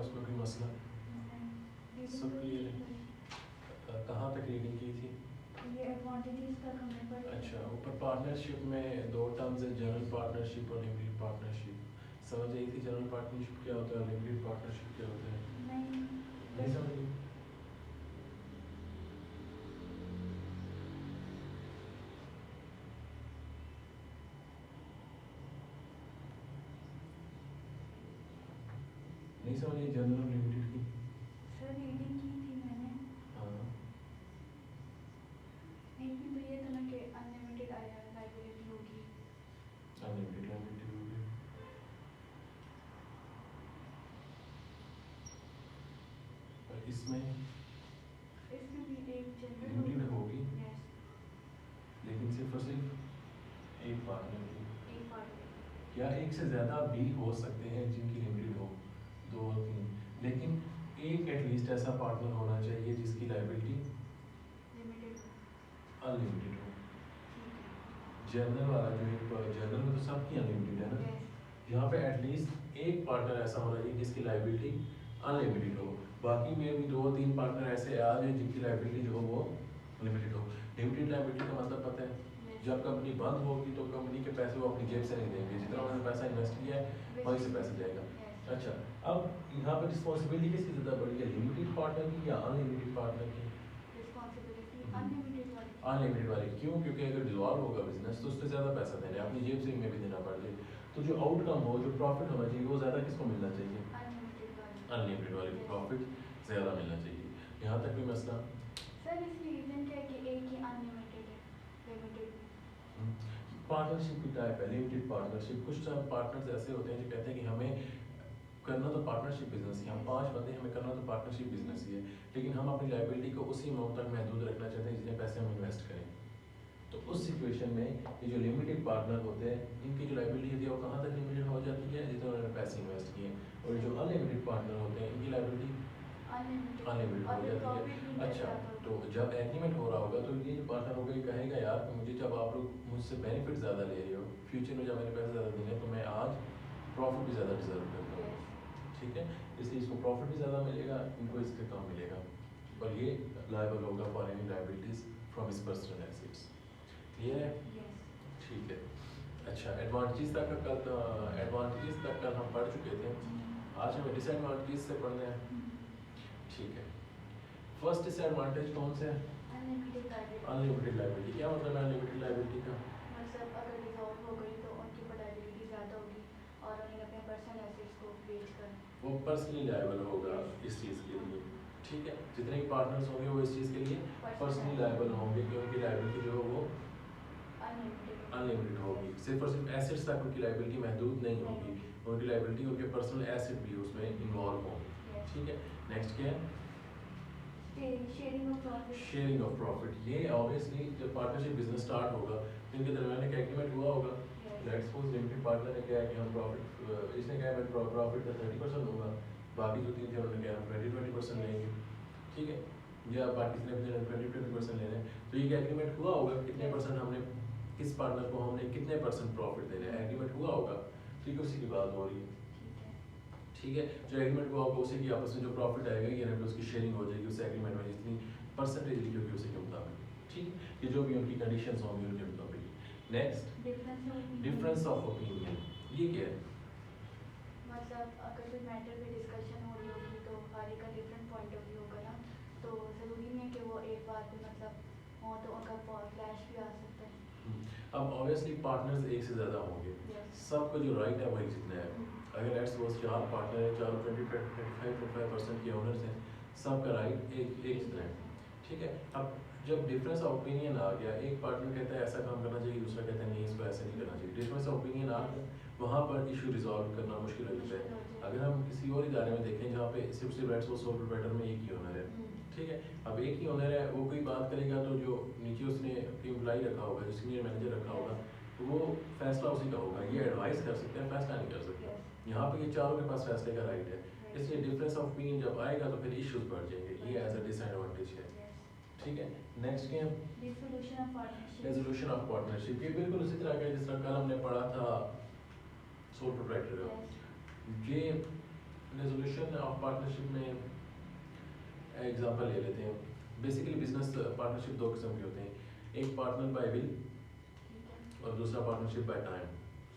उसमें कोई मसला? सब क्लियर है? कहाँ तक रीडिंग की थी? ये एडवांटेजेस तक हमने पढ़ी। अच्छा, ऊपर पार्टनरशिप में दो टर्म्स है, जनरल पार्टनरशिप और लिमिटेड पार्टनरशिप। समझ आई थी जनरल पार्टनरशिप क्या होता है, लिमिटेड पार्टनरशिप क्या होता है? नहीं समझ आई? नहीं समझ आई जनरल और लिमिटेड की? सर रीडिंग की थी मैंने। हाँ, एक में तो ये था ना कि अनलिमिटेड लाइबिलिटी होगी। अनलिमिटेड लायबिलिटी होगी। और इसमें इसमें भी एक जनरल लिमिटेड होगी, यस, लेकिन सिर्फ और सिर्फ एक पार्टनर की। एक पार्ट क्या एक से ज़्यादा भी हो सकते हैं जिनकी लिमिटेड हो, दो तीन, लेकिन एक एटलीस्ट ऐसा पार्टनर होना चाहिए जिसकी लायबिलिटी लिमिटेड अनलिमिटेड हो। जनरल वाला जो एक जनरल में तो सबकी अनलिमिटेड है ना, यस, यहाँ पे एटलीस्ट एक पार्टनर ऐसा होना चाहिए जिसकी लायबिलिटी अनलिमिटेड हो। बाकी में भी दो तीन पार्टनर ऐसे आ जाए जिनकी लायबिलिटी जो हो वो लिमिटेड हो। लिमिटेड लायबिलिटी का मतलब पता है, जब कंपनी बंद होगी तो कंपनी के पैसे वो अपनी जेब से नहीं देंगे, जितना उन्होंने पैसा इन्वेस्ट किया है वहीं से पैसा जाएगा। अच्छा, अब यहाँ पर रिस्पॉन्सिबिलिटी किसकी ज़्यादा बड़ी है, लिमिटेड पार्टनर की या अनलिमिटेड पार्टनर की? रिस्पॉन्सिबिलिटी अनलिमिटेड वाली। अनलिमिटेड वाली। क्यों? क्योंकि अगर डिजॉल्व होगा बिजनेस तो उससे ज़्यादा पैसा देना है, अपनी जेब से में भी देना पड़ जाए, तो जो आउटकम हो, जो प्रॉफिट होना चाहिए वो ज़्यादा किसको मिलना चाहिए? अनलिमिटेड वाली। अनलिमिटेड वाले को प्रॉफिट ज़्यादा मिलना चाहिए। यहाँ तक भी मसला? सर इसकी रीजन क्या है कि एक ही अनलिमिटेड है, लिमिटेड पार्टनरशिप की टाइप है, लिमिटेड पार्टनरशिप। कुछ पार्टनर्स ऐसे होते हैं जो कहते हैं कि हमें करना तो पार्टनरशिप बिजनेस ही, हम 5 बंदे, हमें करना तो पार्टनरशिप बिजनेस ही है, लेकिन हम अपनी लायबिलिटी को उसी अमाउंट तक महदूद रखना चाहते हैं जितने पैसे हम इन्वेस्ट करें। तो उस सिचुएशन में ये जो लिमिटेड पार्टनर होते हैं इनकी जो लायबिलिटी होती है वो कहाँ तक लिमिटेड हो जाती है, जितने उन्होंने पैसे इन्वेस्ट किए। और जो अनलिमिटेड पार्टनर होते हैं इनकी लायबिलिटी अनलिमिटेड हो जाती है। अच्छा, तो जब एग्रीमेंट हो रहा होगा तो ये जो पार्टनर होगा ये कहेगा यार कि मुझे जब आप लोग मुझसे बेनिफिट ज़्यादा ले रहे हो, फ्यूचर में जब मैंने पैसे ज़्यादा देने तो मैं आज प्रॉफिट भी ज़्यादा डिजर्व करता हूँ, ठीक है, इसलिए इसको प्रॉफिट भी ज़्यादा मिलेगा, इनको इससे कम मिलेगा, और ये लायबल होगा for any liabilities from his personal assets. Clear है? ठीक है। अच्छा, एडवांटेजेस तक कल हम पढ़ चुके थे, आज हमें डिसएडवांटेजेस से पढ़ना है। ठीक है, फर्स्ट डिसएडवांटेज कौन सा है? Unlimited liability. Unlimited liability. क्या मतलब है अनलिमिटेड लायबिलिटी का? मतलब अगर डिसॉल्व हो गई तो उनकी लाइबिलिटी ज़्यादा होगी और उन्हें अपने पर्सनल एसेट्स को बेच कर वो पर्सनली लायबल होगा इस चीज़ के लिए, ठीक है, जितने भी पार्टनर्स होंगे वो इस चीज़ के लिए पर्सनली लायबल होंगे कि उनकी लायबिलिटी जो है वो अनलिमिटेड होगी। सिर्फ और सिर्फ एसेट्स तक उनकी लायबिलिटी महदूद नहीं होगी, उनकी लायबिलिटी उनके पर्सनल एसेट भी उसमें इन्वॉल्व होंगे, ठीक है। नेक्स्ट क्या है? Sharing of profit. Sharing of profit. ये ऑब्वियसली जब पार्टनरशिप बिजनेस स्टार्ट होगा तो इनके दरमियान एक एग्रीमेंट हुआ होगा। लेट्स सपोज लिमिटेड पार्टनर ने कहा कि हम प्रॉफिट, इसने कहा मैं प्रॉफिट का 30% लूँगा, बाकी जो तीन थे उन्होंने कहा हम 20% लेंगे, ठीक है, या बाकी ने 20% लेने हैं, तो ये एग्रीमेंट हुआ होगा कितने परसेंट हमने किस पार्टनर को हमने कितने परसेंट प्रॉफिट देना है, एग्रीमेंट हुआ होगा, ठीक है, उसी की बात हो रही है, ठीक है। जो एग्रीमेंट हुआ होगा उसी की आपस में जो प्रॉफिट आएगा ये ना उसकी शेयरिंग हो जाएगी उस एग्रीमेंट में, जितनी परसेंटेज लिखी होगी उसी के मुताबिक, ठीक, ये जो भी उनकी कंडीशंस होंगी उनके मुताबिक। Next, difference of opinion. ये क्या है? मतलब अगर कोई मैटर पे डिस्कशन हो रही होगी तो हर एक का डिफरेंट पॉइंट ऑफ व्यू होगा ना, तो ज़रूरी नहीं है कि वो एक बात पे मतलब हो, तो उनका क्लैश भी आ सकता है। अब ऑब्वियसली पार्टनर्स एक से ज़्यादा होंगे, सबको जो राइट है वो एक जितना है। अगर लेट्स सपोज 4 पार्टनर है, 4 25% के ओनर्स हैं, सबका राइट एक जितना है, ठीक है। अब जब डिफरेंस ऑफ ओपिनियन आ गया, एक पार्टनर कहता है ऐसा काम करना चाहिए, दूसरा कहता है नहीं इसको ऐसे नहीं करना चाहिए, डिफरेंस ऑफ ओपिनियन आ गया, वहाँ पर इशू रिजॉल्व करना मुश्किल हो जाता है। अगर हम किसी और इदारे में देखें जहाँ पे सिर्फ लेट्स सपोज सोल प्रोप्राइटर में एक ही ओनर है, ठीक है, अब एक ही ओनर है, वो कोई बात करेगा तो जो नीचे उसने एम्प्लॉई रखा होगा, जो सीनियर मैनेजर रखा होगा, तो वो फैसला उसी का होगा, ये एडवाइस कर सकते हैं, फैसला नहीं कर सकता। यहाँ पे ये चारों के पास फैसले का राइट है, इसलिए डिफरेंस ऑफ ओपिनियन जब आएगा तो फिर इश्यूज बढ़ जाएंगे, ये एज अ डिसएडवांटेज है, ठीक है। नेक्स्ट क्या है? Resolution of partnership. ये बिल्कुल उसी तरह का जिस तरह कल हमने पढ़ा था सोल प्रोप्राइटर का। ये रेजोल्यूशन ऑफ पार्टनरशिप में एग्जांपल ले लेते हैं। बेसिकली बिजनेस पार्टनरशिप दो किस्म के होते हैं, एक पार्टनर बाय विल ठीक है, और दूसरा पार्टनरशिप बाय टाइम।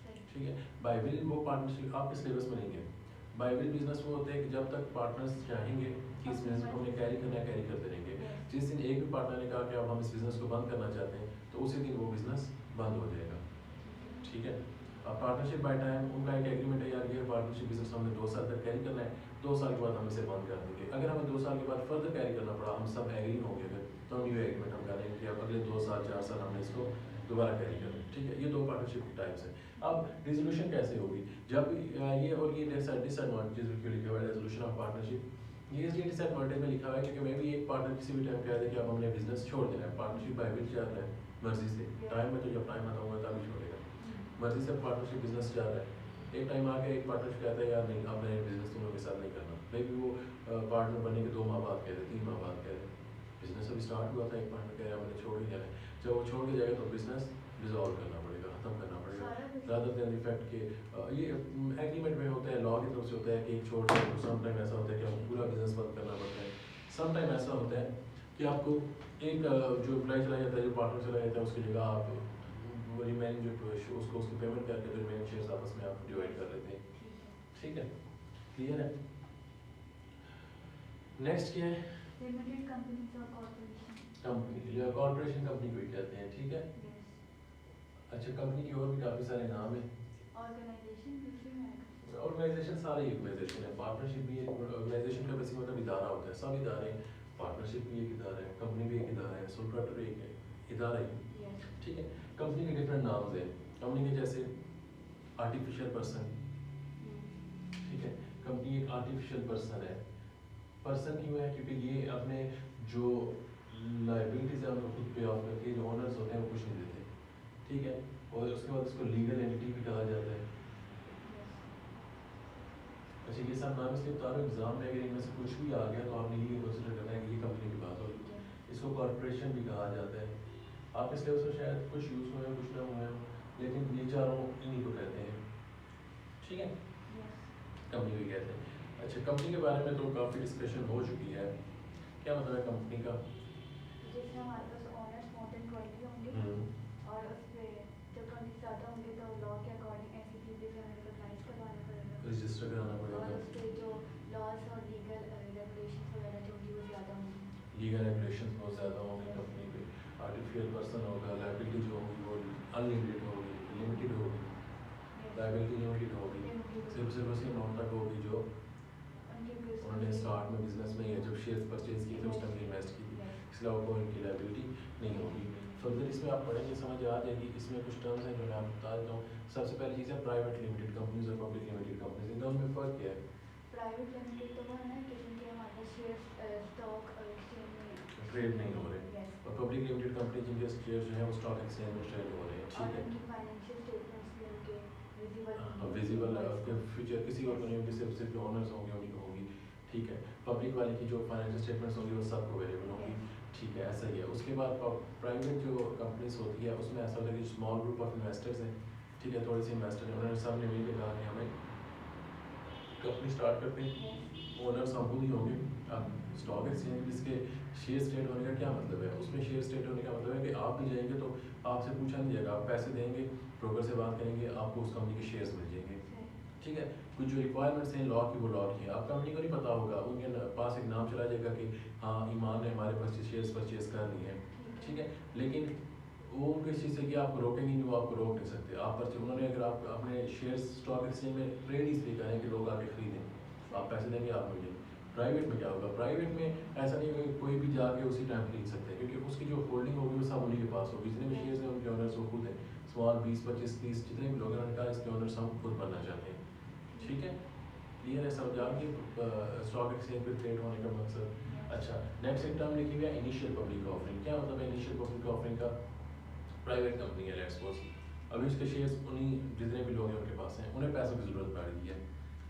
सही, ठीक है, बाय विल वो पार्टनरशिप आपके सिलेबस में नहीं है। बाय विल बिजनेस वो होते हैं कि जब तक पार्टनर्स चाहेंगे कि इस बिजनेस को हमने कैरी करना है, कैरी करते रहेंगे। yes, जिस दिन एक भी पार्टनर ने कहा कि अब हम इस बिजनेस को बंद करना चाहते हैं तो उसी दिन वो बिजनेस बंद हो जाएगा। ठीक ठीक है, अब पार्टनरशिप बाय टाइम उनका एक एग्रीमेंट है, यार ये पार्टनरशिप बिजनेस हमने 2 साल तक कैरी करना है, 2 साल के बाद हम इसे बंद कर देंगे। अगर हमें 2 साल के बाद फर्दर कैरी करना पड़ा, हम सब एग्री होंगे अगर, तो हम न्यू एग्रीमेंट हम करेंगे कि अब अगले 2 साल 4 साल हमने इसको दोबारा कैरी करना है। ठीक है, ये दो पार्टनरशिप की टाइप्स हैं। अब रिजोल्यूशन कैसे होगी, जब ये और ये डिसएडवांटेज क्यों लिखा हुआ है रेजोल्यूशन ऑफ पार्टनरशिप, ये इसलिए डिसएडवांटेज में लिखा हुआ है क्योंकि मैं भी एक पार्टनर किसी भी टाइम कह दे कि अब हमने बिजनेस छोड़ देना है, पार्टनरशिप बाय विल चल रहा है मर्जी से, टाइम में तो जब टाइम आता होगा तभी छोड़ेगा, मर्जी से पार्टनरशिप बिजनेस चल रहा है। एक टाइम आ गया एक पार्टनरशिप कहता है यार नहीं अब मैंने बिजनेस तुम लोगों के साथ नहीं करना, मे भी वो पार्टनर बनने के 2 माह बाद कह रहे 3 माह बाद कह रहे, बिजनेस अभी स्टार्ट हुआ था, एक पार्टनर कह रहा मैंने छोड़ ही जाना है, जब वो छोड़ के जाएगा तो बिजनेस डिजॉल्व करना पड़ेगा, खत्म करना पड़ेगा, सारा business- ज़्यादा देर इफेक्ट के ये एग्रीमेंट में होता है, लॉ की तरफ से होता है कि एक छोड़ दें, तो सम टाइम ऐसा होता है कि आपको पूरा बिजनेस बंद करना पड़ता है, सम टाइम ऐसा होता है कि आपको एक जो एम्प्लॉय चला जाता है, जो पार्टनर चला जाता है, उसकी जगह आप रिमेनिंग जो उसको उसकी पेमेंट करके जो रिमेनिंग शेयर्स आपस में आप डिवाइड कर लेते हैं। ठीक है, ठीक है, क्लियर है। नेक्स्ट क्या है, लिमिटेड कंपनीज और कॉर्पोरेशन, कंपनी या कॉर्पोरेशन, कंपनी को ही कहते हैं। ठीक है, यस, अच्छा कंपनी के और भी काफ़ी सारे नाम हैं। ऑर्गेनाइजेशन दूसरी में आएगा, ऑर्गेनाइजेशन सारे ऑर्गेनाइजेशन है, पार्टनरशिप भी एक ऑर्गेनाइजेशन का बेसिक मतलब इदारा होता है, सब इदारे, पार्टनरशिप भी एक इदारा है, कंपनी भी एक इदारा है, सोल प्रोप्राइटर एक है इदारा ही। यस, ठीक है, कंपनी के डिफरेंट नाम्स हैं, कंपनी के जैसे आर्टिफिशियल पर्सन, ठीक है, कंपनी एक आर्टिफिशियल पर्सन है, पर्सन क्यों है, क्योंकि ये अपने जो लाइबिलिटीज है उनको खुद पे ऑफ करके जो ओनर्स होते हैं वो कुछ नहीं देते। ठीक है, और उसके बाद उसको लीगल एंटिटी भी कहा जाता है। अच्छा ये सब नाम इसलिए बता रहा हूँ एग्जाम में अगर इनमें से कुछ भी आ गया तो आपने ये कंसिडर करना है कि ये कंपनी की बात होगी। इसको कॉर्पोरेशन भी कहा जाता है, आपके सिलेबस में शायद कुछ यूज़ हुए हैं कुछ ना हुए हैं, लेकिन ये चारों इन्हीं को कहते हैं। ठीक है, कंपनी भी कहते हैं। अच्छा कंपनी के बारे में तो काफ़ी डिस्कशन हो चुकी है, क्या मतलब है कंपनी का, जिसमें हमारे पास ओनर्स मोर देन 20 होंगे और उस पे जब 20 ज़्यादा होंगे तो लॉ के अकॉर्डिंग ऐसी चीज़ें भी हमें रिकॉग्नाइज करवाना पड़ेगा रजिस्टर कराना और पड़ेगा, उस पे जो लॉज और लीगल रेगुलेशंस वगैरह जो होंगी वो ज़्यादा होंगी। लीगल रेगुलेशन बहुत ज़्यादा होंगे कंपनी पे, आर्टिफिशियल पर्सन होगा, लाइबिलिटी जो होगी वो अनलिमिटेड होगी, लिमिटेड होगी, लाइबिलिटी लिमिटेड होगी, सिर्फ उसकी अमाउंट तक होगी जो उन्होंने स्टार्ट में बिजनेस में या जब शेयर्स परचेज किए थे उस टाइम इन्वेस्ट की थी, इसलिए आपको इनकी लाइबिलिटी नहीं होगी। फर्दर इसमें आप पढ़ेंगे समझ आ जाएगी, इसमें कुछ टर्म्स हैं जो मैं आपको बता देता हूँ। सबसे पहली चीज़ है प्राइवेट लिमिटेड कंपनीज और पब्लिक लिमिटेड कंपनीज, इन दोनों में फ़र्क क्या है। प्राइवेट लिमिटेड तो वो है ना कि जिनके हमारे पास शेयर स्टॉक एक्सचेंज में ट्रेड नहीं हो रहे, यस और पब्लिक लिमिटेड कंपनी जिनके शेयर जो है वो स्टॉक एक्सचेंज में ट्रेड हो रहे हैं। और ठीक है, उनकी फाइनेंशियल स्टेटमेंट्स भी उनके विजिबल विजिबल फ्यूचर किसी और कंपनी के सिर्फ ओनर्स होंगे उन्हीं को होगी। ठीक है, पब्लिक वाले की जो फाइनेंशियल स्टेटमेंट्स होंगी वो सबको अवेलेबल होंगी। ठीक है, ऐसा ही है। उसके बाद प्राइवेट जो कंपनीज होती है उसमें ऐसा होता है कि स्मॉल ग्रुप ऑफ इन्वेस्टर्स हैं। ठीक है, थोड़े से इन्वेस्टर हैं, उन्होंने सामने मिलकर कहा कि हमें कंपनी स्टार्ट करते हैं, ओनर्स हम खुद ही होंगे। अब स्टॉक एक्सचेंज इसके शेयर ट्रेड होने का क्या मतलब है, उसमें शेयर ट्रेड होने का मतलब है कि आप भी जाएंगे तो आपसे पूछा नहीं जाएगा, आप पैसे देंगे, ब्रोकर से बात करेंगे, आपको उस कंपनी के शेयर्स मिल जाएंगे। ठीक है, कुछ जो रिक्वायरमेंट्स हैं लॉ की वो लॉ की हैं। अब कंपनी को नहीं पता होगा, उनके पास एक नाम चला जाएगा कि हाँ ईमान ने हमारे पास शेयर्स परचेज कर लिए हैं। ठीक है, लेकिन वो किस चीज़ से कि आपको रोकेंगे नहीं, वो आपको रोक नहीं सकते। आप पर उन्होंने अगर आप अपने शेयर्स स्टॉक एक्सचेंज में ट्रेड इसलिए करें कि लोग आके खरीदें, आप पैसे देंगे आप मुझे। प्राइवेट में क्या होगा, प्राइवेट में ऐसा नहीं होगा कि कोई भी जाके उसी टाइम खरीद सकते हैं, क्योंकि उसकी जो होल्डिंग होगी वो सब उन्हीं के पास होगी। जितने भी शेयर्स हैं उनके ओनर्स वो खुद हैं, स्मॉल 20 25 30 जितने भी लोग हैं उन्होंने कहा इसके ओनर्स हम खुद बनना चाहते हैं। ठीक है, क्लियर है, समझ आ गई स्टॉक एक्सचेंज पे ट्रेड होने का मकसद। अच्छा नेक्स्ट एक टर्म लिखी हुई है इनिशियल पब्लिक ऑफरिंग। क्या मतलब है इनिशियल पब्लिक ऑफरिंग का, प्राइवेट कंपनी है लेट्स सपोज, अभी उसके शेयर्स उन्हीं जितने भी लोग हैं उनके पास हैं, उन्हें पैसों की ज़रूरत पड़ रही है।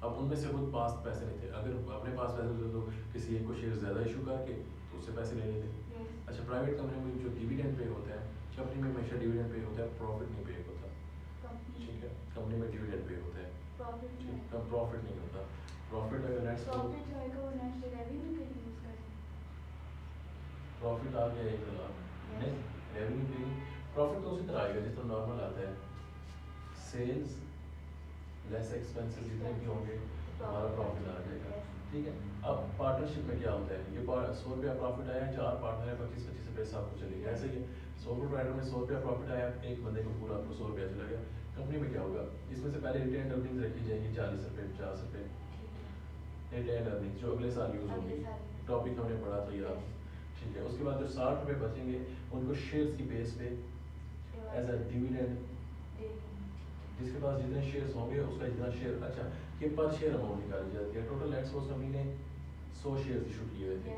अब उनमें से खुद पास पैसे नहीं थे, अगर अपने पास पैसे होते तो किसी एक को शेयर ज़्यादा इशू करके तो उससे पैसे ले लेते। अच्छा प्राइवेट कंपनी में जो डिविडेंड पे होता है, कंपनी में हमेशा डिविडेंड पे होता है, प्रॉफिट नहीं पे होता। ठीक है, कंपनी में डिविडेंड पे होता है, ठीक है, प्रॉफिट नहीं होता। प्रॉफिट अगर नेट प्रॉफिट जो है वो नेक्स्ट रेवेन्यू के लिए यूज़ करें। प्रॉफिट आ गया 1 लाख, नहीं रेवेन्यू के लिए प्रॉफिट तो उसी तरह आएगा जिस तरह नॉर्मल आता है, सेल्स लेस एक्सपेंसेस जितने भी होंगे हमारा प्रॉफिट आ जाएगा। ठीक है, अब पार्टनरशिप में क्या होता है, ये 100 रुपया प्रॉफिट आया, 4 पार्टनर है, 25-25 रुपये सबको चले गया, ऐसे ही 100 प्रोवाइडर में 100 रुपया प्रॉफिट आया, एक बंदे को पूरा आपको 100 रुपया चला गया। कंपनी में क्या होगा, इसमें से पहले रिटेन अर्निंग्स रखी जाएगी 40 रुपये 50 रुपये, रिटेन अर्निंग्स जो अगले साल यूज़ होगी, टॉपिक हमने पढ़ा था यार। ठीक है, उसके बाद जो 60 रुपये बचेंगे उनको शेयर्स की बेस पे एज अ डिविडेंड, जिसके पास जितने शेयर्स होंगे उसका जितना शेयर, अच्छा ये पर शेयर अमाउंट निकाली जाती है। टोटल लेट्स सपोज कंपनी ने 100 शेयर्स इशू किए हुए थे,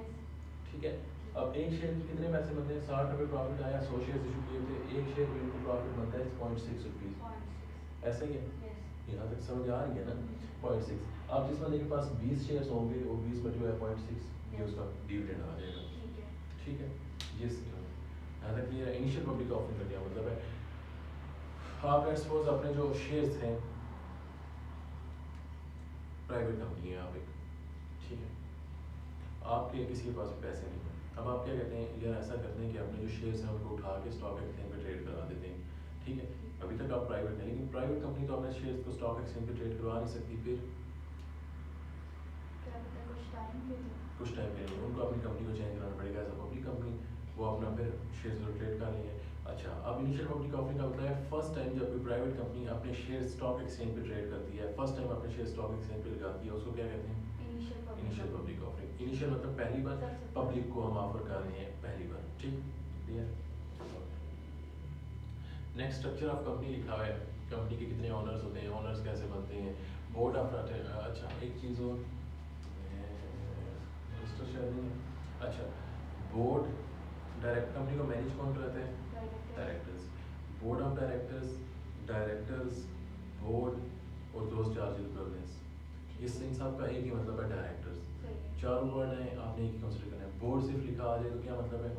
ठीक है, अब एक शेयर के कितने पैसे बनते हैं, 60 रुपये प्रॉफिट आया, 100 शेयर्स इशू किए थे, एक शेयर पे इनको प्रॉफिट बनता है 0.6 रुपीज़, ऐसा ही है, यहाँ तक समझ आ रही है ना, 0.6। अब जिस बंदे के पास 20 शेयर्स होंगे वो 20 पर जो है 0.6 ये उसका डिविडेंड आ जाएगा। ठीक है, ये यहाँ तक ये इनिशियल पब्लिक ऑफरिंग का क्या मतलब है, आप लेट्स सपोज अपने जो शेयर्स हैं, प्राइवेट कंपनी है आप एक, ठीक है, आपके किसी के पास पैसे नहीं है, अब आप क्या कहते हैं यार ऐसा करते हैं कि अपने जो शेयर्स हैं उनको उठा के स्टॉक एक्सचेंज पे ट्रेड करा देते हैं। ठीक है, अभी तक आप प्राइवेट हैं, लेकिन प्राइवेट कंपनी तो अपने शेयर्स को स्टॉक एक्सचेंज पे ट्रेड करवा नहीं सकती, फिर कुछ टाइम के लिए उनको अपनी कंपनी को चेंज कराना पड़ेगा एज अ पब्लिक कंपनी, वो अपना फिर शेयर्स को ट्रेड कर लेंगे। अच्छा, अब इनिशियल पब्लिक ऑफरिंग का मतलब है फर्स्ट टाइम जब कोई प्राइवेट कंपनी अपने शेयर स्टॉक एक्सचेंज पे ट्रेड करती है, फर्स्ट टाइम अपने शेयर स्टॉक एक्सचेंज पे लगाती है, उसको क्या कहते हैं, इनिशियल पब्लिक ऑफरिंग। इनिशियल मतलब पहली बार पब्लिक को हम ऑफर कर रहे हैं, पहली बार। ठीक, clear. Next structure of company लिखा हुआ है, कंपनी के कितने ओनर्स होते हैं, ओनर्स कैसे बनते हैं, बोर्ड ऑफ, अच्छा एक चीज़ और अच्छा, बोर्ड डायरेक्ट, कंपनी को मैनेज कौन कराते हैं, directors, board of directors, directors, board और दोस्त चार्ज गवर्नेंस, इस इन सब का एक ही मतलब है डायरेक्टर्स। चारों वर्ड हैं, आपने एक ही कंसिडर करना है। बोर्ड सिर्फ लिखा आ जाए तो क्या मतलब है,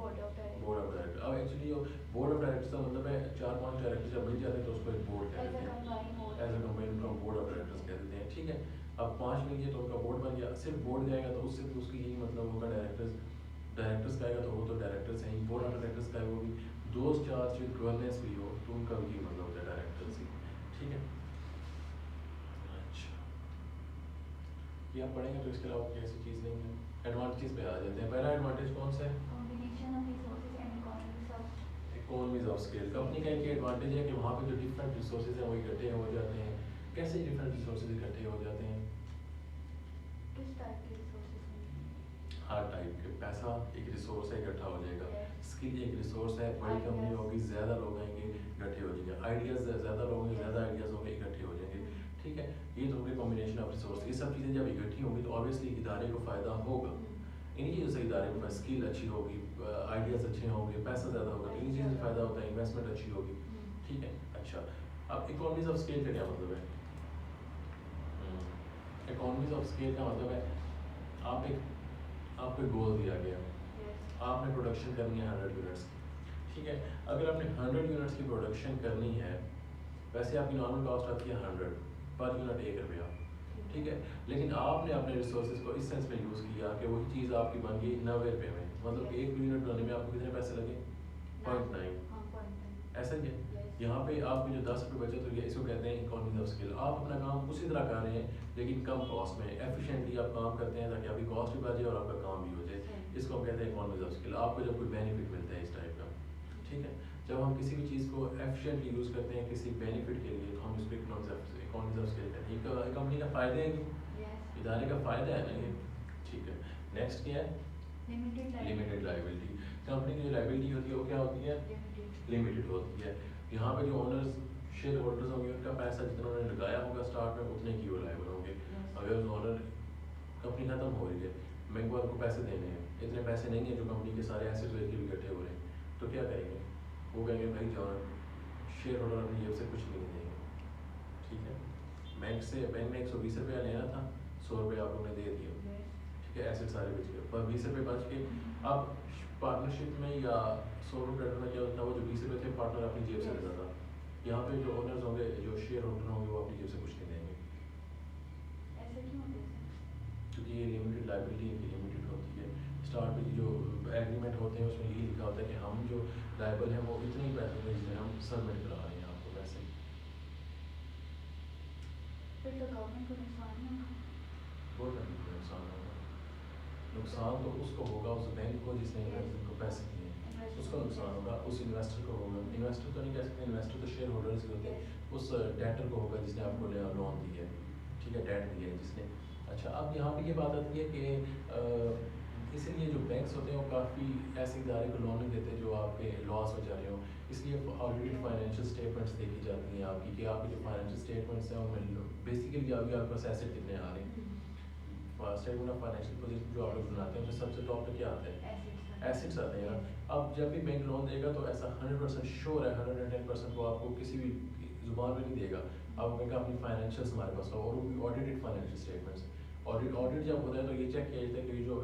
बोर्ड ऑफ डायरेक्टर। अब एक्चुअली बोर्ड ऑफ डायरेक्टर्स का मतलब है 4-5 डायरेक्टर जब मिल जाते हैं तो उसको एक बोर्ड कह देते हैं, एज अ कंबाइन उनका बोर्ड ऑफ डायरेक्टर्स कह देते हैं। ठीक है, अब 5 मिल गए तो उनका बोर्ड बन गया, सिर्फ बोर्ड जाएगा तो उससे भी उसकी यही मतलब होगा डायरेक्टर्स, डायरेक्टर्स का आएगा तो वो तो डायरेक्टर्स हैं, बोर्ड ऑफ डायरेक्टर्स का है वो भी, दोस्त चार्ज विद गवर्नेंस भी हो तो उनका भी मतलब होता है डायरेक्टर्स ही। ठीक है, अच्छा ये आप पढ़ेंगे तो इसके अलावा कोई ऐसी चीज़ नहीं है। एडवांटेज पे आ जाते हैं, पहला एडवांटेज कौन सा है, इकोनॉमीज ऑफ स्केल। कंपनी का एक एडवांटेज है कि वहाँ पे जो डिफरेंट रिसोर्सेज हैं वो इकट्ठे हो जाते हैं। कैसे डिफरेंट रिसोर्सेज इकट्ठे हो जाते हैं, हर टाइप के, पैसा एक रिसोर्स है इकट्ठा हो जाएगा, स्किल एक रिसोर्स है, बड़ी कंपनी होगी ज़्यादा लोग आएंगे इकट्ठे हो जाएंगे, आइडियाज़ ज़्यादा लोग होंगे ज़्यादा आइडियाज़ होंगे इकट्ठे हो जाएंगे। ठीक है, ये तो होंगे कॉम्बिनेशन ऑफ रिसोर्स। ये सब चीज़ें जब इकट्ठी होंगी तो ऑब्वियसली इदारे को फ़ायदा होगा, इन्हीं चीज़ों से इदारे में स्किल अच्छी होगी, आइडियाज़ अच्छे होंगे, पैसा ज़्यादा होगा, तो इन्हीं चीज़ों से फ़ायदा होता है, इन्वेस्टमेंट अच्छी होगी। ठीक है, अच्छा अब इकोनॉमीज ऑफ स्केल का क्या मतलब है, इकोनॉमीज ऑफ स्केल का मतलब है आपको गोल दिया गया, आपने प्रोडक्शन करनी है 100 यूनिट्स की। ठीक है, अगर आपने 100 यूनिट्स की प्रोडक्शन करनी है, वैसे आपकी नॉर्मल कॉस्ट आती है 100 पर यूनिट 1 रुपया। ठीक है, लेकिन आपने अपने रिसोर्सेज को इस सेंस में यूज़ किया कि वही चीज़ आपकी बन गई 90 रुपये में, मतलब 1 यूनिट बनाने में आपको कितने पैसे लगे, 0.9। ऐसा ही है, यहाँ पे आपकी जो 10 रुपये बचत हुई है इसको कहते हैं इकोनॉमीज ऑफ स्केल। आप अपना काम उसी तरह कर रहे हैं लेकिन कम कॉस्ट में, एफिशिएंटली आप काम करते हैं ताकि आपकी कॉस्ट भी बचे और आपका काम भी हो जाए, इसको हम कहते हैं इकोनॉमीज ऑफ स्केल। आपको जब कोई बेनिफिट मिलता है इस टाइप का, ठीक है, जब हम किसी भी चीज़ को एफिशिएंटली यूज़ करते हैं किसी बेनिफिट के लिए तो हम इसको इकोनॉमीज ऑफ स्केल कहते हैं। ये कंपनी का फ़ायदा है कि इदारे का फ़ायदा है ना ये। ठीक है, नेक्स्ट क्या है, लिमिटेड लाइबिलिटी। कंपनी की जो लाइबिलिटी होती है वो क्या होती है, लिमिटेड होती है। यहाँ पे जो ओनर्स शेयर होल्डर्स होंगे उनका पैसा जितना उन्होंने लगाया होगा स्टार्ट में उतने की वो लायबल होंगे। अगर ओनर कंपनी खत्म हो रही है, बैंक वालों को पैसे देने हैं, इतने पैसे नहीं है जो कंपनी के सारे एसेट्स लेके भी इकट्ठे हो रहे हैं, तो क्या करेंगे, वो कहेंगे भाई जाओ, शेयर होल्डर अपनी जेब से कुछ नहीं देंगे। ठीक है, बैंक ने 120 रुपया लेना था, 100 रुपये आप लोगों ने दे दिया। ठीक है, एसेट सारे बच गए, पर 20 रुपये बच के अब पार्टनरशिप में या सोलो ट्रेडर में क्या होता है, वो जो 20 रुपये थे पार्टनर अपनी जेब से देता था। यहाँ पे जो ओनर्स होंगे, जो शेयर होल्डर होंगे, वो अपनी जेब से कुछ नहीं देंगे। ऐसे क्यों होता है? क्योंकि ये लिमिटेड लाइबिलिटी इनकी लिमिटेड होती है। स्टार्ट में जो एग्रीमेंट होते हैं उसमें यही लिखा होता है कि हम जो लाइबल हैं वो इतने ही पैसों में जितने हम सबमिट करा रहे हैं आपको पैसे। फिर तो गवर्नमेंट को नुकसान नहीं होगा। गवर्नमेंट को नुकसान होगा, नुकसान तो उसको होगा, उस बैंक को जिसने इन्वेस्टर को पैसे दिए हैं उसका नुकसान होगा, उस इन्वेस्टर को होगा। इन्वेस्टर तो नहीं कह सकते, इन्वेस्टर तो शेयर होल्डर्स ही होते हैं, उस डेटर को होगा जिसने आपको लोन दिया है, ठीक है, डेट दिया है जिसने। अच्छा, अब यहाँ पे ये बात आती है कि इसीलिए जो बैंक्स होते हैं वो काफ़ी ऐसे इदारे को लोन नहीं देते जो आपके लॉस हो जा रहे हो, इसलिए ऑडिटेड फाइनेंशियल स्टेटमेंट्स देखी जाती हैं आपकी कि आपके जो फाइनेंशियल स्टेटमेंट्स हैं उनमें बेसिकली अभी आपके पास एसेट कितने आ रहे हैं। स्टेटमेंट ऑफ फाइनेंशियल पोजीशन जो आप लोग बनाते हैं उसमें सबसे टॉप पे क्या आता है, एसेट्स आते हैं। अब जब भी बैंक लोन देगा तो ऐसा 100% श्योर है, 110% वो आपको किसी भी जुबान पे नहीं देगा। अब बैंक अपनी फाइनेंशियल्स हमारे पास हो और वो भी ऑडिटेड फाइनेंशियल स्टेटमेंट्स। ऑडिट जब होता है तो ये चेक किया जाता है कि जो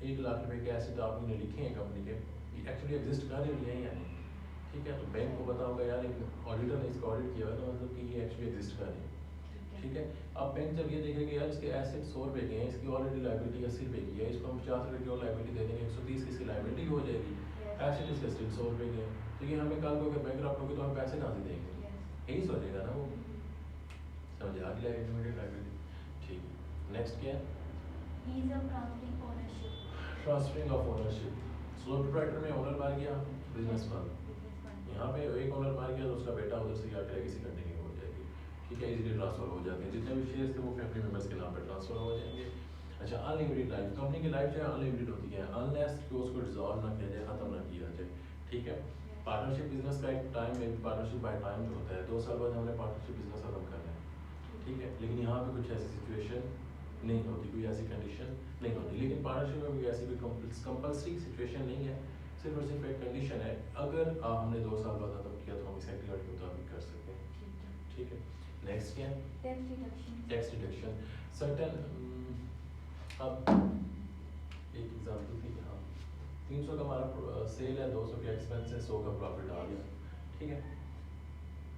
1 लाख रुपए के एसेट आपने लिखे हैं कंपनी के, ये एक्चुअली एग्जिस्ट कर रही है या नहीं, ठीक है। तो बैंक को पता होगा यार एक ऑडिटर ने इसका ऑडिट किया है तो मतलब कि ये एक्चुअली एग्जिस्ट कर रही है, ठीक है। अब बैंक जब ये देखेगा कि यार इसके एसेट 100 रुपये के हैं, इसकी ऑलरेडी लाइबिलिटी 80 रुपये की है, इसको हम 50 रुपये की और लाइबिलिटी दे देंगे, 130 की इसकी लाइबिलिटी हो जाएगी, एसेट इसके स्टिल 100 रुपये के हैं, तो ये हमें कल को अगर बैंक रप्ट होगी तो हम पैसे कहाँ से देंगे, यही सोचेगा ना वो, समझ आ गया लाइबिलिटी, ठीक है। नेक्स्ट क्या है, Ease of transferring ownership. Transferring of ownership. Sole proprietor में ओनर मार गया, बिजनेस फंड, Business fund. यहाँ पे एक ओनर मार गया तो उसका बेटा उधर से जाकर किसी कंटिन्यू हो जाएगी, ठीक है, इजीली ट्रांसफर हो जाते हैं, जितने भी शेयर्स थे वो फैमिली मेम्बर्स के नाम पे ट्रांसफर हो जाएंगे। अच्छा, अनलिमिटेड लाइफ, कंपनी की लाइफ जो है अनलिमिटेड होती है अनलेस कि उसको डिसॉल्व ना किया जाए, खत्म ना किया जाए, ठीक है। पार्टनरशिप बिजनेस का एक टाइम में पार्टनरशिप बाय टाइम जो होता है 2 साल बाद हमने पार्टनरशिप बिजनेस खत्म करना है, ठीक है। लेकिन यहाँ पे कुछ ऐसी सिचुएशन नहीं होती, कोई ऐसी कंडीशन नहीं होती, लेकिन पार्टनरशिप में कोई ऐसी कोई कंपल्सरी सिचुएशन नहीं है, सिर्फ और सिर्फ एक कंडीशन है, अगर हमने 2 साल बाद खत्म किया तो हम इस एक्टिविटी के मुताबिक कर सकते हैं, ठीक है। नेक्स्ट क्या है, Tax deduction. Tax deduction. Certain अब एक एग्जांपल थी, हाँ 300 का हमारा सेल है, 200 का एक्सपेंस है, 100 का प्रॉफिट आ गया, ठीक है।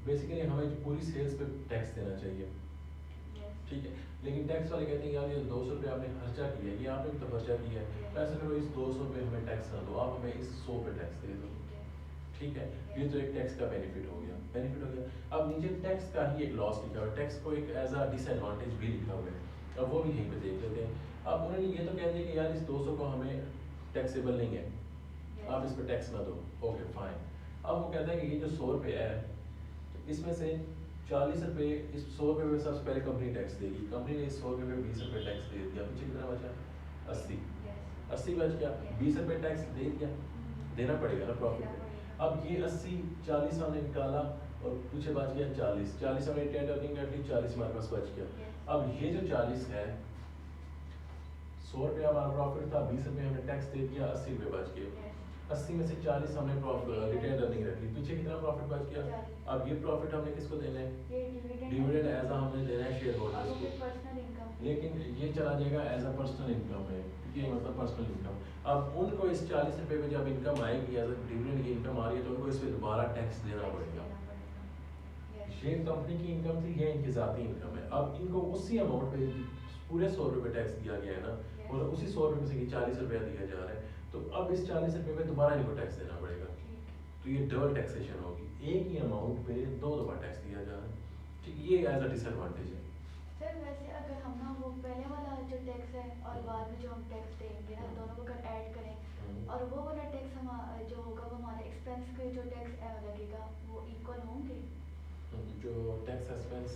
बेसिकली हमें पूरी सेल्स पे टैक्स देना चाहिए, Yes. ठीक है, लेकिन टैक्स वाले कहते हैं यार ये 200 रुपये आपने खर्चा किया है, ये आपने भी तो खर्चा किया है, ऐसा करो इस 200 पे हमें टैक्स ना दो, आप हमें इस 100 पे टैक्स दे दो, ठीक है। ये तो एक टैक्स का बेनिफिट हो गया, बेनिफिट हो गया। अब नीचे टैक्स का ही एक लॉस लिखा हुआ है, टैक्स को एक एज अ डिसएडवांटेज भी लिखा हुआ है, अब वो भी यहीं पे देख लेते हैं। अब उन्होंने ये तो कह दिया कि यार इस 200 को हमें टैक्सेबल नहीं है, आप इस पर टैक्स ना दो, ओके फाइन। अब वो कहता है कि ये जो 100 रुपये है इसमें से 40 रुपये, इस 100 रुपये में सबसे पहले कंपनी टैक्स देगी, कंपनी ने इस 100 रुपये में 20 रुपये टैक्स दे दिया, पीछे कितना बचा, 80, Yes. 80 बच गया, 20 रुपये टैक्स दे दिया, देना पड़ेगा ना प्रॉफिट पे। अब ये 80 40 हमने निकाला और पीछे बच गया 40, 40 हमने टेन अर्निंग कर ली, 40 हमारे पास बच गया। Yes. अब ये जो 40 है, 100 रुपये हमारा प्रॉफिट था, 20 रुपये हमने टैक्स दे दिया, 80 रुपये बच गए। Yes. 80 में से 40 हमने रिटेन अर्निंग रख ली, पीछे कितना प्रॉफिट बच गया। अब ये प्रॉफिट हमने किसको देना है, ये dividend. डिविडेंड एज हमने देना है शेयर और होल्डर्स वो को, फिर personal income. लेकिन ये चला जाएगा एज अ पर्सनल इनकम है, ये मतलब पर्सनल इनकम। अब उनको इस 40 रुपये में जब इनकम आएगी एज अ डिविडेंड की इनकम आ रही है तो उनको इस पर दोबारा टैक्स देना पड़ेगा। Yes. ये कंपनी की इनकम थी, ये इनकी ज़ाती इनकम है। अब इनको उसी अमाउंट पे पूरे 100 रुपये टैक्स दिया गया है ना, और उसी 100 रुपये में से 40 रुपया दिया जा रहा है, तो अब इस 40 रुपये में दोबारा इनको टैक्स देना पड़ेगा, ठीक. तो ये डबल टैक्सेशन होगी, एक ही अमाउंट पे 2 दफ़ा टैक्स दिया जा रहा है, ठीक। ये एज अ डिसएडवांटेज है। सर वैसे अगर हम ना वो पहले वाला जो टैक्स है और बाद में जो हम टैक्स देंगे ना, दोनों को अगर ऐड करें और वो वाला टैक्स हम जो होगा वो हमारे एक्सपेंस के जो टैक्स लगेगा वो इक्वल होंगे। जो tax expense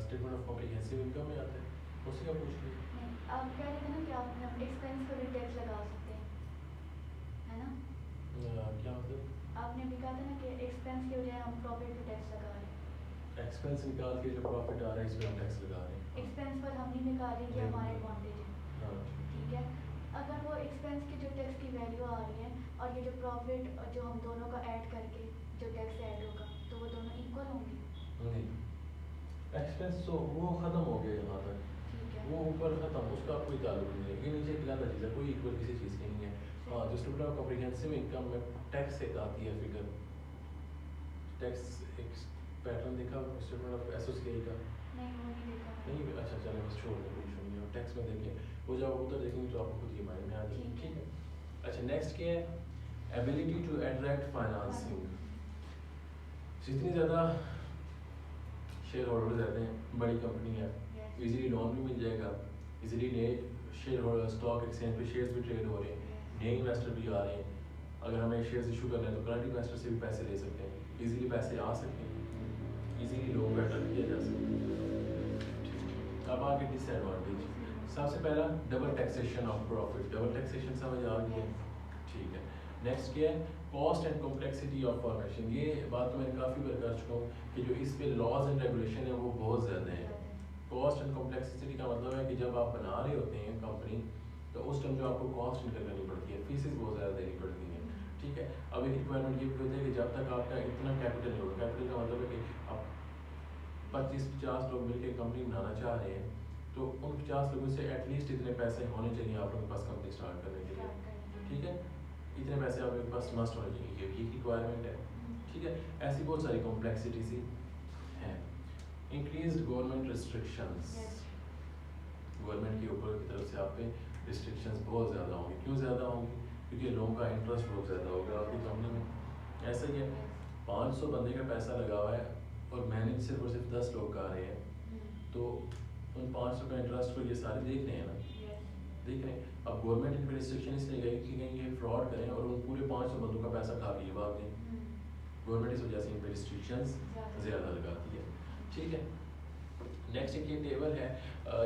statement of comprehensive income में आता है उसी का पूछ लीजिए। नहीं, आप कह रहे थे ना कि आप एक्सपेंस पर भी टैक्स लगा सकते हैं, है ना? क्या मतलब, आपने भी कहा था ना कि एक्सपेंस की बजाय हम प्रॉफिट पे टैक्स लगा रहे हैं। एक्सपेंस निकाल के जो प्रॉफिट आ रहा है इस पर हम टैक्स लगा रहे हैं। एक्सपेंस पर हम नहीं निकाल रहे, ये हमारा एडवांटेज है, हाँ ठीक है। अगर वो एक्सपेंस की जो टैक्स की वैल्यू आ रही है और ये जो प्रॉफिट जो हम दोनों का ऐड करके जो टैक्स ऐड होगा तो वो दोनों इक्वल होंगे, नहीं, एक्सपेंस तो वो ख़त्म हो गया यहाँ तक, ठीक है। वो ऊपर ख़त्म, उसका कोई ताल्लुक नहीं है, ये नीचे एक अलग चीज़ है, कोई इक्वल किसी चीज़ की नहीं है। हाँ, जो स्टेटमेंट ऑफ कॉम्प्रिहेंसिव इनकम में टैक्स एक आती है फिगर, टैक्स एक पैटर्न देखा स्टेटमेंट ऑफ एसोसिएट का, नहीं वो नहीं देखा मैंने। नहीं अच्छा चलो बस छोड़ दो, कोई इशू नहीं है, टेक्स्ट में देखें, वो जब उधर देखेंगे तो आपको खुद ही माइंड में आ जाएगी। ठीक है। ठीक है। अच्छा नेक्स्ट क्या है, एबिलिटी टू अट्रैक्ट फाइनेंसिंग। जितनी ज़्यादा शेयर होल्डर्स रहते हैं, बड़ी कंपनी है, Yes. इजीली लोन भी मिल जाएगा, इजीली नए शेयर होल्डर स्टॉक एक्सचेंज पे शेयर्स भी ट्रेड हो रहे हैं, नए इन्वेस्टर भी आ रहे हैं। अगर हमें शेयर्स इशू करना है तो करंट इन्वेस्टर से भी पैसे ले सकते हैं, इजीली पैसे आ सकते हैं, इजीली लोगों को अट्रैक्ट किया जा सकता है। अब आगे डिसएडवांटेज, सबसे पहला double taxation of profit, double taxation समझ आ गई है। ठीक है। नेक्स्ट क्या है, cost and complexity of formation. ये बात तो मैंने काफ़ी बार कर चुका हूँ कि जो इस पे लॉज एंड रेगुलेशन है वो बहुत ज़्यादा है। कॉस्ट एंड कॉम्प्लेक्सिटी का मतलब है कि जब आप बना रहे होते हैं कंपनी तो उस टाइम जो आपको कॉस्ट इनकर करनी पड़ती है, फीसेस बहुत ज़्यादा देनी पड़ती हैं। ठीक है। अब एक रिक्वायरमेंट ये भी होती है कि जब तक आपका इतना कैपिटल नहीं होगा, कैपिटल का मतलब है कि आप 25-50 लोग मिलकर कंपनी बनाना चाह रहे हैं तो उन 50 लोगों से एटलीस्ट इतने पैसे होने चाहिए आप लोगों के पास कंपनी स्टार्ट करने के लिए। ठीक है। इतने पैसे आपके पास मस्ट होने चाहिए, ये रिक्वायरमेंट है। ठीक है। ऐसी बहुत सारी कॉम्प्लेक्सिटी सी है। इंक्रीज्ड गवर्नमेंट रिस्ट्रिक्शंस, गवर्नमेंट के ऊपर की तरफ से आप पे रिस्ट्रिक्शंस बहुत ज़्यादा होंगी। क्यों ज़्यादा होंगी? क्योंकि लोगों का इंटरेस्ट बहुत ज़्यादा होगा आपकी कंपनी में। ऐसा ही है, 500 बंदे का पैसा लगा हुआ है और मैनेज सिर्फ और सिर्फ 10 लोग कर रहे हैं, तो उन 500 का इंटरेस्ट को ये सारे देख रहे हैं ना, देख रहे हैं। अब गवर्नमेंट इन पर रिस्ट्रिक्शन इसलिए गई कि कहीं ये फ्रॉड करें और उन पूरे 500 बंदों का पैसा खा लिए भाग दें। गवर्नमेंट इस वजह से इन पर रिस्ट्रिक्शंस ज़्यादा लगाती है। ठीक है। नेक्स्ट एक ये टेबल है,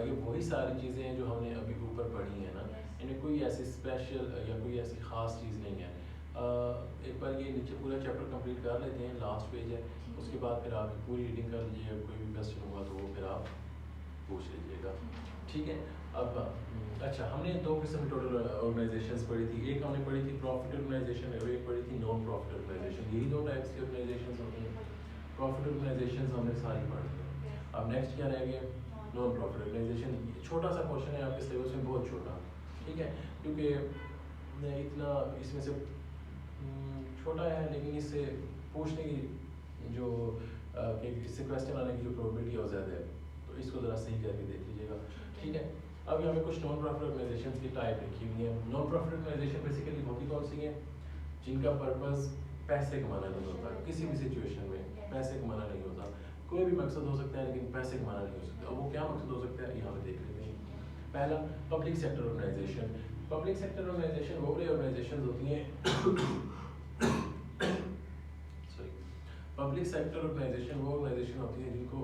ये वही सारी चीज़ें हैं जो हमने अभी ऊपर पढ़ी हैं ना, इनमें कोई ऐसी स्पेशल या कोई ऐसी ख़ास चीज़ नहीं है। एक बार ये नीचे पूरा चैप्टर कंप्लीट कर लेते हैं, लास्ट पेज है, उसके बाद फिर आप पूरी रीडिंग कर लीजिए, कोई भी क्वेश्चन हुआ तो वो फिर आप पूछ लीजिएगा। ठीक है। अब अच्छा, हमने 2 किस्म की टोटल ऑर्गेनाइजेशंस पढ़ी थी, एक हमने पढ़ी थी प्रॉफिट ऑर्गेनाइजेशन और एक पढ़ी थी नॉन प्रॉफिट ऑर्गेनाइजेशन। यही 2 टाइप्स की ऑर्गेनाइजेशंस होती हैं। प्रॉफिट ऑर्गेनाइजेशंस हमने सारी पढ़ ली। अब नेक्स्ट क्या रह गया, नॉन प्रॉफिट ऑर्गेनाइजेशन। छोटा सा क्वेश्चन है आपके सिलेबस में, बहुत छोटा। ठीक है। क्योंकि इतना इसमें से छोटा है, लेकिन इससे पूछने की जो कि इससे क्वेश्चन आने की जो प्रोबेबिलिटी है वो ज़्यादा है, तो इसको ज़रा सही करके देख लीजिएगा। ठीक है। अब यहाँ पे कुछ नॉन प्रॉफिट ऑर्गेनाइजेशन की टाइप लिखी हुई है। नॉन प्रॉफिट ऑर्गेनाइजेशन बेसिकली होती कौन सी है, जिनका पर्पस पैसे कमाना नहीं होता, किसी भी सिचुएशन में पैसे कमाना नहीं होता। कोई भी मकसद हो सकता है लेकिन पैसे कमाना नहीं हो सकता। अब वो क्या मकसद हो सकता है, यहाँ पे देख लेते हैं। पहला, public sector organisation. Public sector organisation वो बड़ी ऑर्गेनाइजेशन होती हैं सॉरी, पब्लिक सेक्टर ऑर्गेनाइजेशन वो ऑर्गेनाइजेशन होती है जिनको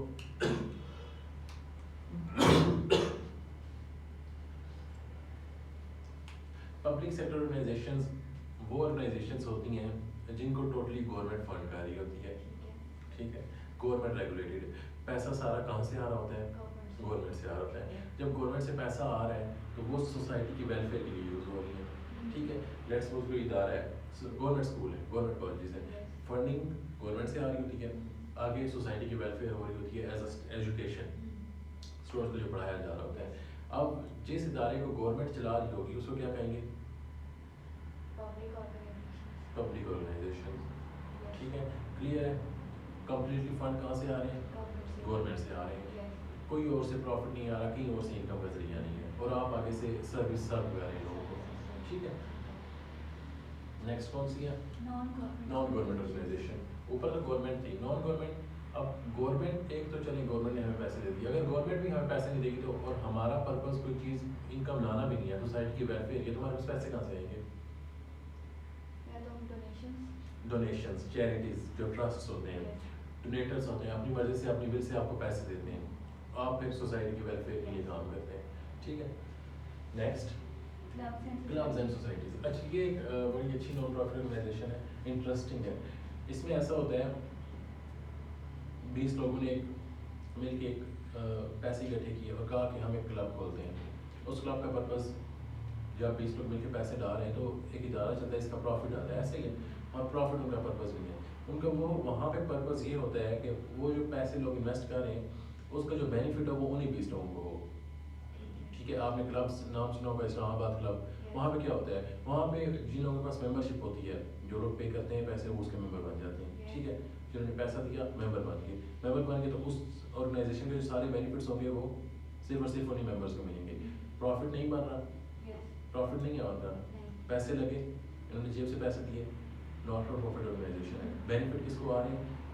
पब्लिक सेक्टर ऑर्गेनाइजेशंस वो ऑर्गेनाइजेशंस होती हैं जिनको टोटली गवर्नमेंट फंड कर रही होती है। ठीक है। गवर्नमेंट रेगुलेटेड, पैसा सारा कहाँ से आ रहा होता है, गवर्नमेंट से आ रहा होता है। जब गवर्नमेंट से पैसा आ रहा है तो वो सोसाइटी की वेलफेयर के लिए यूज़ हो रही है। ठीक है। लेट्स सपोज कोई इदारा है, गवर्नमेंट स्कूल है, गवर्नमेंट कॉलेजेस है, फंडिंग गवर्नमेंट से आ रही होती है, आगे सोसाइटी की वेलफेयर हो रही होती है एज एजुकेशन, स्टूडेंट्स को जो पढ़ाया जा रहा होता है। अब जिस इदारे को गवर्नमेंट चला रही होगी उसको क्या कहेंगे, पब्लिक ऑर्गेनाइजेशन। ठीक है। क्लियर है। कंप्लीटली फंड कहाँ से आ रहे हैं, गवर्नमेंट से आ रहे हैं, कोई और से प्रॉफिट नहीं आ रहा, कहीं और से इनकम का जरिया नहीं है, और आप आगे से सर्विस सर्व कर रहे हैं लोगों को। ठीक है। नेक्स्ट कौन सी है, नॉन गवर्नमेंट ऑर्गेनाइजेशन। ऊपर तो गवर्नमेंट थी, नॉन गवर्नमेंट। अब गवर्नमेंट एक तो चलिए गवर्नमेंट ने हमें पैसे दे दिए, अगर गवर्नमेंट भी हमें पैसे नहीं देगी तो, और हमारा पर्पस कोई चीज़ इनकम लाना भी नहीं है, सोसाइटी की वेलफेयर है, तो हमारे पास पैसे कहाँ से आएंगे, डोनेशंस, चैरिटीज, जो ट्रस्ट्स होते हैं, डोनेटर्स होते हैं, अपनी मर्जी से अपनी बिल से आपको पैसे देते हैं, आप फिर सोसाइटी के वेलफेयर के लिए काम करते हैं। ठीक है। Next, clubs and societies. अच्छा, ये एक बड़ी अच्छी नॉन प्रॉफिट ऑर्गेनाइजेशन है, इंटरेस्टिंग है। इसमें ऐसा होता है 20 लोगों ने मिल के एक पैसे इकट्ठे किए और कहा कि हम एक क्लब खोलते हैं। उस क्लब का पर्पस, जब 20 लोग मिलकर पैसे डाल रहे हैं तो एक इदारा चलता है, इसका प्रॉफिट आता है, ऐसे ही है, और प्रॉफिट उनका पर्पस भी है। उनका वो वहाँ पे पर्पस ये होता है कि वो जो पैसे लोग इन्वेस्ट कर रहे हैं उसका जो बेनिफिट हो वो उन्हीं 20 लोगों को हो। ठीक है। आपने क्लब्स नाम सुना होगा, इस्लामाबाद क्लब, वहाँ पे क्या होता है, वहाँ पे जिन लोगों के पास मेंबरशिप होती है, जो लोग पे करते हैं पैसे वो उसके मेंबर बन जाते हैं। ठीक है। जिन्होंने पैसा दिया मेंबर बन गए तो उस ऑर्गेनाइजेशन के जो सारे बेनिफिट्स होंगे वो सिर्फ और सिर्फ उन्हीं मेंबर्स को मिलेंगे। प्रॉफिट नहीं बन रहा, यस प्रॉफिट नहीं आ रहा, नहीं पैसे लगे, इन्होंने जेब से पैसे दिए, नॉट फॉर प्रॉफिट ऑर्गेनाइजेशन है। बेनिफिट किसको आ रहे हैं?